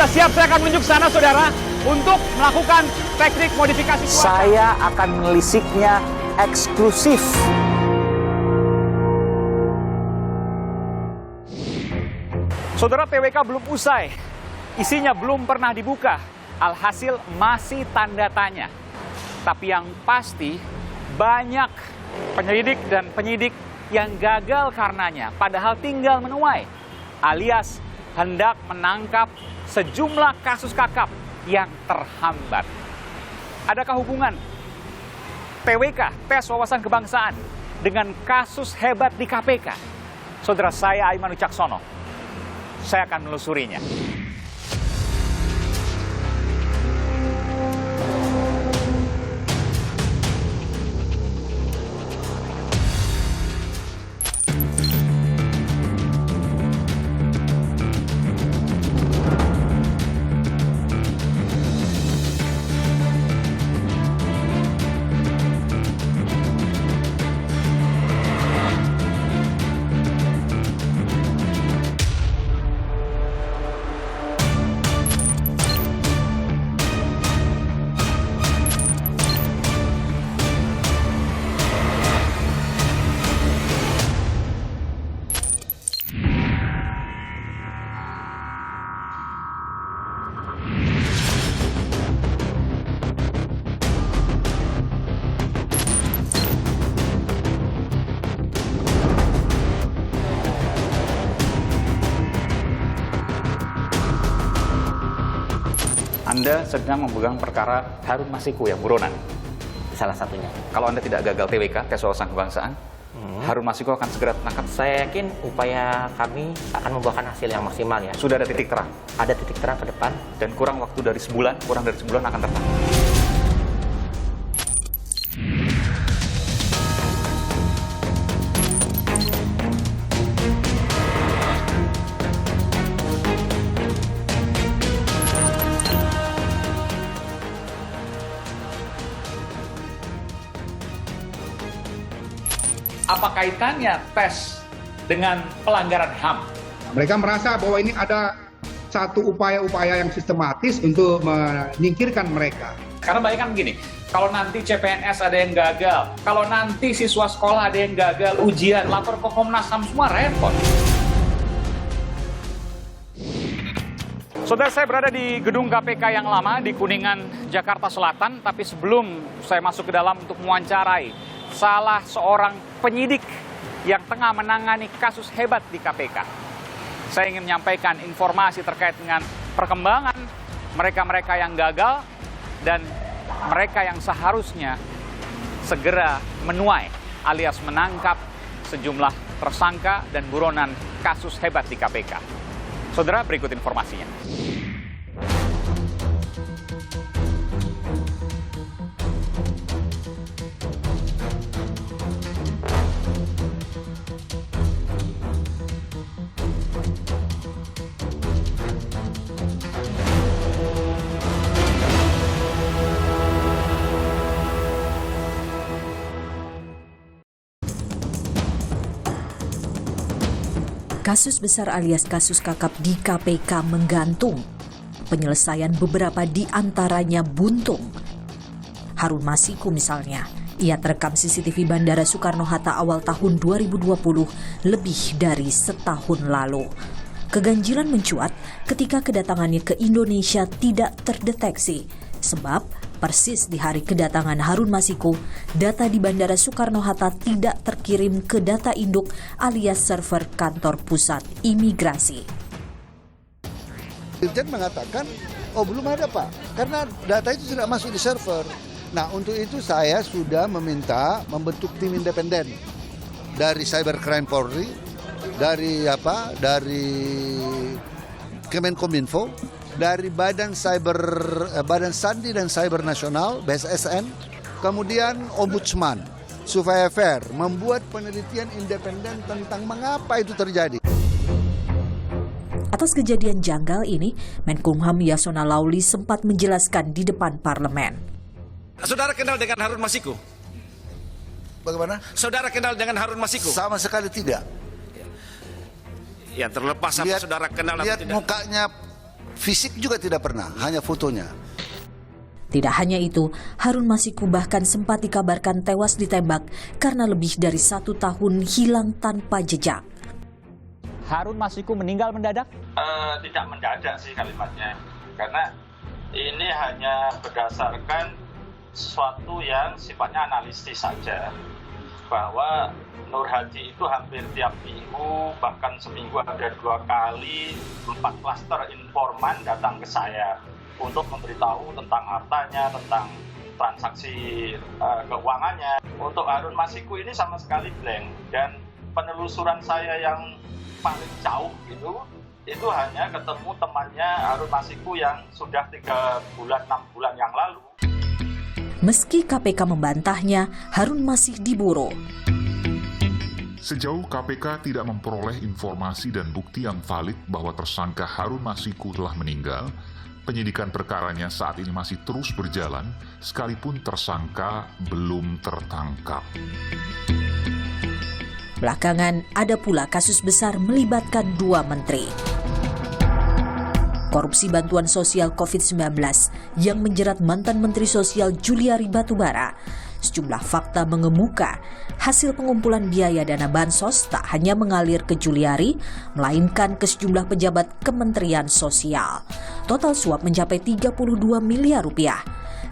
sudah siap, saya akan menunjuk sana, saudara, untuk melakukan teknik modifikasi cuaca. Saya akan melisiknya eksklusif. Saudara, TWK belum usai, isinya belum pernah dibuka, alhasil masih tanda tanya. Tapi yang pasti, banyak penyelidik dan penyidik yang gagal karenanya, padahal tinggal menuai, alias hendak menangkap sejumlah kasus kakap yang terhambat. Adakah hubungan TWK, tes wawasan kebangsaan, dengan kasus hebat di KPK? Saudara, saya Aiman Wicaksono, saya akan menelusurinya. Anda sedang memegang perkara Harun Masiku yang buronan. Salah satunya. Kalau Anda tidak gagal TWK, tes wawasan kebangsaan, Harun Masiku akan segera tertangkap. Saya yakin upaya kami akan membuahkan hasil yang maksimal ya. Sudah ada titik terang. Ada titik terang ke depan. Dan kurang dari sebulan akan tertangkap. Apa kaitannya tes dengan pelanggaran HAM? Mereka merasa bahwa ini ada satu upaya-upaya yang sistematis untuk menyingkirkan mereka. Karena bayangkan begini, kalau nanti CPNS ada yang gagal, kalau nanti siswa sekolah ada yang gagal ujian, lapor ke Komnas HAM semua repot. Saudara, saya berada di gedung KPK yang lama di Kuningan, Jakarta Selatan. Tapi sebelum saya masuk ke dalam untuk mewawancarai salah seorang penyidik yang tengah menangani kasus hebat di KPK, saya ingin menyampaikan informasi terkait dengan perkembangan mereka-mereka yang gagal dan mereka yang seharusnya segera menuai alias menangkap sejumlah tersangka dan buronan kasus hebat di KPK. Saudara, berikut informasinya. Kasus besar alias kasus kakap di KPK menggantung. Penyelesaian beberapa di antaranya buntung. Harun Masiku misalnya, ia terekam CCTV Bandara Soekarno-Hatta awal tahun 2020, lebih dari setahun lalu. Keganjilan mencuat ketika kedatangannya ke Indonesia tidak terdeteksi, sebab persis di hari kedatangan Harun Masiku, data di Bandara Soekarno-Hatta tidak terkirim ke data induk alias server kantor pusat imigrasi. Dirjen mengatakan, oh belum ada Pak, karena data itu tidak masuk di server. Nah untuk itu saya sudah meminta membentuk tim independen dari Cybercrime Polri, dari Kemenkominfo, dari Badan Sandi dan Cyber Nasional (BSSN), kemudian Ombudsman supaya fair membuat penelitian independen tentang mengapa itu terjadi. Atas kejadian janggal ini, Menkumham Yasona Lauli sempat menjelaskan di depan parlemen. Saudara kenal dengan Harun Masiku? Bagaimana? Saudara kenal dengan Harun Masiku? Sama sekali tidak. Ya terlepas apa saudara kenal atau lihat tidak. mukanya Fisik juga tidak pernah, hanya fotonya. Tidak hanya itu, Harun Masiku bahkan sempat dikabarkan tewas ditembak karena lebih dari 1 tahun hilang tanpa jejak. Harun Masiku meninggal mendadak? Tidak mendadak sih kalimatnya, karena ini hanya berdasarkan sesuatu yang sifatnya analisis saja, bahwa Nur Hadi itu hampir tiap minggu, bahkan seminggu ada 2 kali, 4 klaster informan datang ke saya untuk memberitahu tentang hartanya, tentang transaksi keuangannya. Untuk Harun Masiku ini sama sekali blank, dan penelusuran saya yang paling jauh itu hanya ketemu temannya Harun Masiku yang sudah 3 bulan, 6 bulan yang lalu. Meski KPK membantahnya, Harun masih diburu. Sejauh KPK tidak memperoleh informasi dan bukti yang valid bahwa tersangka Harun Masiku telah meninggal, penyidikan perkaranya saat ini masih terus berjalan, sekalipun tersangka belum tertangkap. Belakangan ada pula kasus besar melibatkan 2 menteri. Korupsi bantuan sosial COVID-19 yang menjerat mantan Menteri Sosial Juliari Batubara. Sejumlah fakta mengemuka hasil pengumpulan biaya dana bansos tak hanya mengalir ke Juliari, melainkan ke sejumlah pejabat Kementerian Sosial. Total suap mencapai 32 miliar rupiah.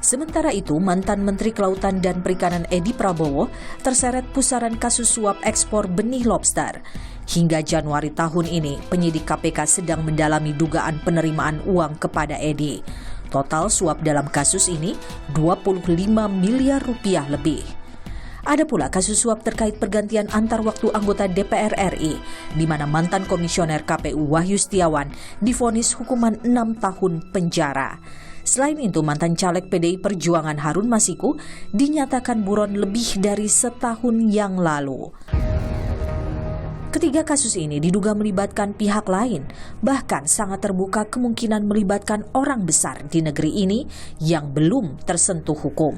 Sementara itu, mantan Menteri Kelautan dan Perikanan Edi Prabowo terseret pusaran kasus suap ekspor benih lobster. Hingga Januari tahun ini, penyidik KPK sedang mendalami dugaan penerimaan uang kepada Edi. Total suap dalam kasus ini 25 miliar rupiah lebih. Ada pula kasus suap terkait pergantian antar waktu anggota DPR RI, di mana mantan komisioner KPU Wahyu Setiawan divonis hukuman 6 tahun penjara. Selain itu, mantan caleg PDI Perjuangan Harun Masiku dinyatakan buron lebih dari setahun yang lalu. Ketiga kasus ini diduga melibatkan pihak lain, bahkan sangat terbuka kemungkinan melibatkan orang besar di negeri ini yang belum tersentuh hukum.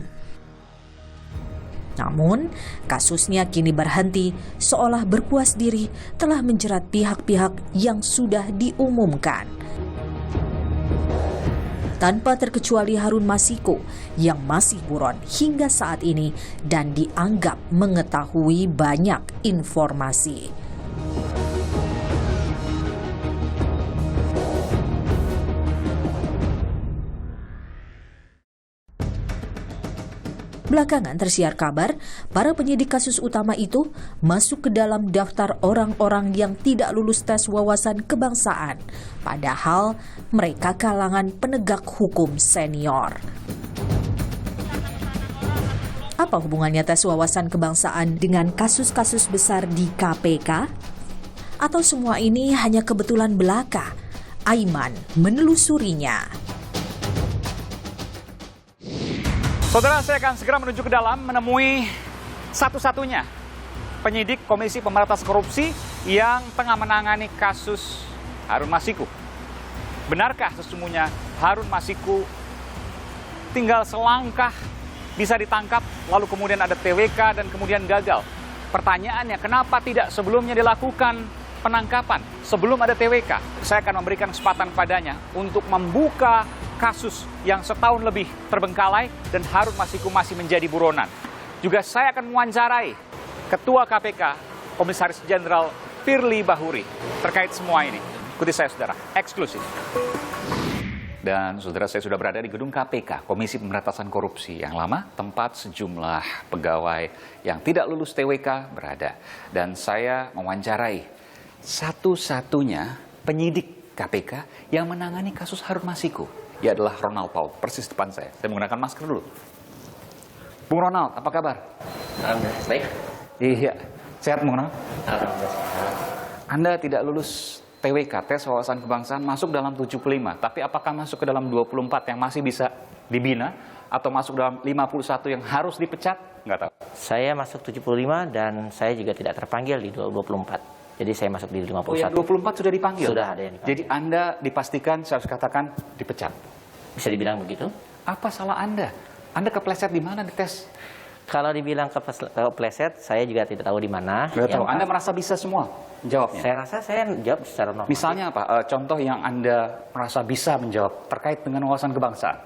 Namun, kasusnya kini berhenti seolah berpuas diri telah menjerat pihak-pihak yang sudah diumumkan. Tanpa terkecuali Harun Masiku yang masih buron hingga saat ini dan dianggap mengetahui banyak informasi. Belakangan tersiar kabar, para penyidik kasus utama itu masuk ke dalam daftar orang-orang yang tidak lulus tes wawasan kebangsaan, padahal mereka kalangan penegak hukum senior. Apa hubungannya tes wawasan kebangsaan dengan kasus-kasus besar di KPK? Atau semua ini hanya kebetulan belaka? Aiman menelusurinya. Saudara, saya akan segera menuju ke dalam menemui satu-satunya penyidik Komisi Pemberantasan Korupsi yang tengah menangani kasus Harun Masiku. Benarkah sesungguhnya Harun Masiku tinggal selangkah bisa ditangkap, lalu kemudian ada TWK dan kemudian gagal? Pertanyaannya, kenapa tidak sebelumnya dilakukan penangkapan sebelum ada TWK? Saya akan memberikan kesempatan padanya untuk membuka kasus yang setahun lebih terbengkalai dan Harun Masiku masih menjadi buronan. Juga saya akan mewawancarai Ketua KPK, Komisaris Jenderal Firly Bahuri terkait semua ini. Ikuti saya, saudara, eksklusif. Dan saudara, saya sudah berada di gedung KPK, Komisi Pemberantasan Korupsi yang lama, tempat sejumlah pegawai yang tidak lulus TWK berada. Dan saya mewawancarai satu-satunya penyidik KPK yang menangani kasus Harun Masiku. Ia adalah Ronald Paul, persis depan saya. Saya menggunakan masker dulu. Bung Ronald, apa kabar? Alhamdulillah, baik. Iya, sehat Bung Ronald? Alhamdulillah. Anda tidak lulus TWK, tes wawasan kebangsaan, masuk dalam 75. Tapi apakah masuk ke dalam 24 yang masih bisa dibina? Atau masuk dalam 51 yang harus dipecat? Nggak tahu. Saya masuk 75 dan saya juga tidak terpanggil di 24. Jadi saya masuk di 51. Oh, yang 24 sudah dipanggil? Sudah ada yang dipanggil. Jadi Anda dipastikan, saya harus katakan, dipecat? Bisa dibilang begitu. Apa salah Anda? Anda kepleset di mana di tes Kalau dibilang kepleset, saya juga tidak tahu di mana. Nggak tahu. Anda merasa bisa semua menjawabnya? Saya rasa saya jawab secara normal. Misalnya apa? Contoh yang Anda merasa bisa menjawab terkait dengan wawasan kebangsaan?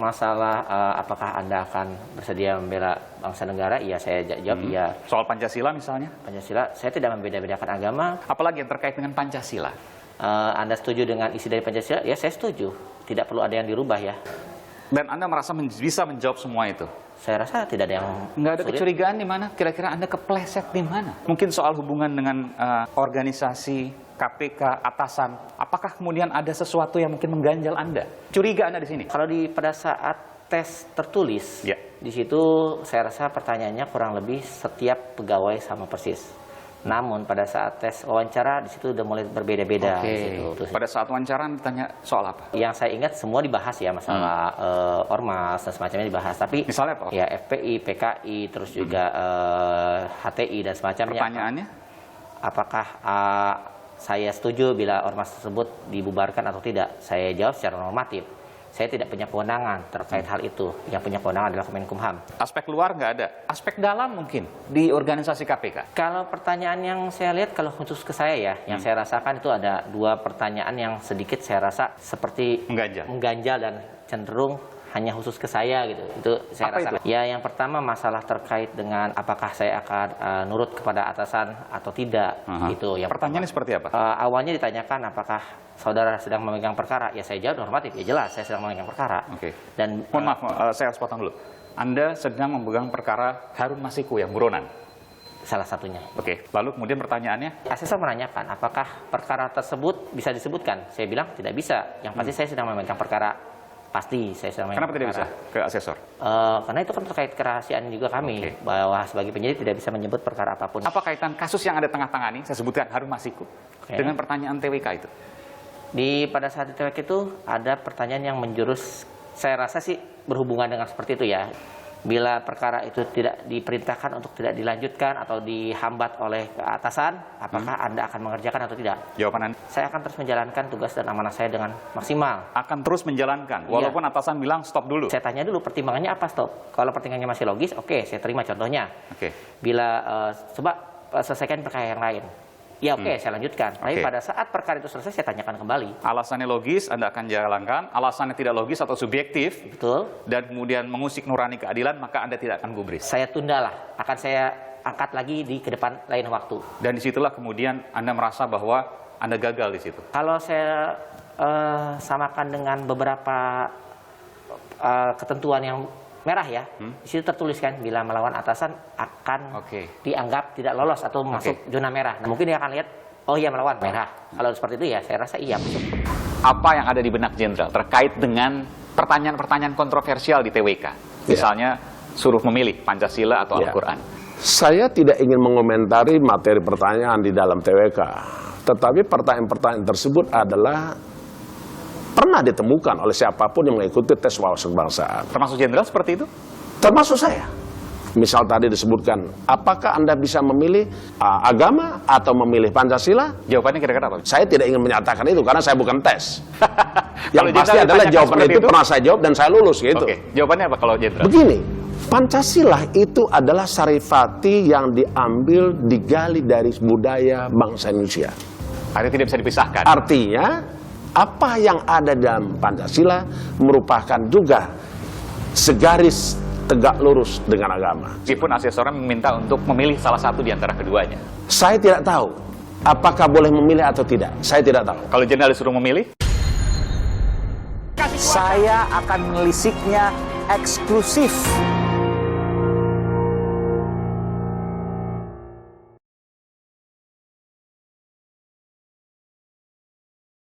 Masalah apakah Anda akan bersedia membela bangsa negara? Iya, saya jawab iya. Soal Pancasila misalnya? Pancasila, saya tidak membeda-bedakan agama. Apalagi yang terkait dengan Pancasila? Anda setuju dengan isi dari Pancasila? Ya, saya setuju. Tidak perlu ada yang dirubah ya. Dan Anda merasa bisa menjawab semua itu? Saya rasa tidak ada yang nggak ada sulit. Kecurigaan di mana? Kira-kira Anda kepleset di mana? Mungkin soal hubungan dengan organisasi, KPK, atasan. Apakah kemudian ada sesuatu yang mungkin mengganjal Anda? Curiga Anda di sini? Kalau pada saat tes tertulis, Ya. di situ saya rasa pertanyaannya kurang lebih setiap pegawai sama persis. Namun pada saat tes wawancara di situ udah mulai berbeda-beda. Oke. Pada saat wawancara ditanya soal apa? Yang saya ingat semua dibahas ya, masalah ormas dan semacamnya dibahas. Tapi misalnya apa? Ya FPI, PKI, terus juga HTI dan semacamnya. Pertanyaannya? Apakah saya setuju bila ormas tersebut dibubarkan atau tidak? Saya jawab secara normatif. Saya tidak punya kewenangan terkait hal itu. Yang punya kewenangan adalah Kemenkumham. Aspek luar nggak ada? Aspek dalam mungkin di organisasi KPK? Kalau pertanyaan yang saya lihat, kalau khusus ke saya ya, yang saya rasakan itu ada dua pertanyaan yang sedikit saya rasa seperti mengganjal dan cenderung hanya khusus ke saya gitu. Itu saya rasakan. Ya, yang pertama masalah terkait dengan apakah saya akan nurut kepada atasan atau tidak. Gitu. Yang pertanyaannya seperti apa? Awalnya ditanyakan apakah saudara sedang memegang perkara. Ya saya jawab normatif. Ya jelas saya sedang memegang perkara. Oke. Dan mohon maaf, saya harus potong dulu. Anda sedang memegang perkara Harun Masiku yang buronan? Salah satunya. Oke. Lalu kemudian pertanyaannya? Asesor menanyakan apakah perkara tersebut bisa disebutkan. Saya bilang tidak bisa. Yang pasti saya sedang memegang perkara. Pasti saya sedang memegang perkara. Kenapa tidak bisa ke asesor? Karena itu kan terkait kerahasiaan juga kami. Bahwa sebagai penyidik tidak bisa menyebut perkara apapun. Apa kaitan kasus yang ada tengah-tengah ini, saya sebutkan Harun Masiku, dengan pertanyaan TWK itu? Pada saat di TWK itu ada pertanyaan yang menjurus, saya rasa sih berhubungan dengan seperti itu ya. Bila perkara itu tidak diperintahkan untuk tidak dilanjutkan atau dihambat oleh atasan, apakah Anda akan mengerjakan atau tidak? Jawaban Anda? Saya akan terus menjalankan tugas dan amanah saya dengan maksimal. Akan terus menjalankan, walaupun atasan bilang stop dulu? Saya tanya dulu pertimbangannya apa stop. Kalau pertimbangannya masih logis, oke, saya terima contohnya. Bila coba selesaikan perkara yang lain. Ya oke, saya lanjutkan. Tapi pada saat perkara itu selesai, saya tanyakan kembali. Alasannya logis, Anda akan jalankan. Alasannya tidak logis atau subjektif, betul, dan kemudian mengusik nurani keadilan, maka Anda tidak akan gubris. Saya tundalah, akan saya angkat lagi di ke depan lain waktu. Dan disitulah kemudian Anda merasa bahwa Anda gagal di situ. Kalau saya samakan dengan beberapa ketentuan yang merah ya, di situ tertuliskan bila melawan atasan akan dianggap tidak lolos atau masuk zona merah. Nah, mungkin dia akan lihat, oh iya melawan merah. Kalau seperti itu ya, saya rasa iya masuk. Apa yang ada di benak Jenderal terkait dengan pertanyaan-pertanyanyaan kontroversial di TWK? Misalnya suruh memilih Pancasila atau Al-Quran. Saya tidak ingin mengomentari materi pertanyaan di dalam TWK, tetapi pertanyaan-pertanyaan tersebut adalah pernah ditemukan oleh siapapun yang mengikuti tes wawasan kebangsaan. Termasuk Jenderal seperti itu? Termasuk saya. Misal tadi disebutkan, apakah Anda bisa memilih agama atau memilih Pancasila? Jawabannya kira-kira apa? Saya tidak ingin menyatakan itu karena saya bukan tes. Yang pasti adalah jawaban itu pernah saya jawab dan saya lulus gitu. Jawabannya apa kalau Jenderal? Begini, Pancasila itu adalah sarifati yang diambil, digali dari budaya bangsa Indonesia. Artinya tidak bisa dipisahkan? Artinya, apa yang ada dalam Pancasila merupakan juga segaris tegak lurus dengan agama. Meskipun asesornya meminta untuk memilih salah satu di antara keduanya. Saya tidak tahu apakah boleh memilih atau tidak. Saya tidak tahu. Kalau Jenderal disuruh memilih? Saya akan melisiknya eksklusif.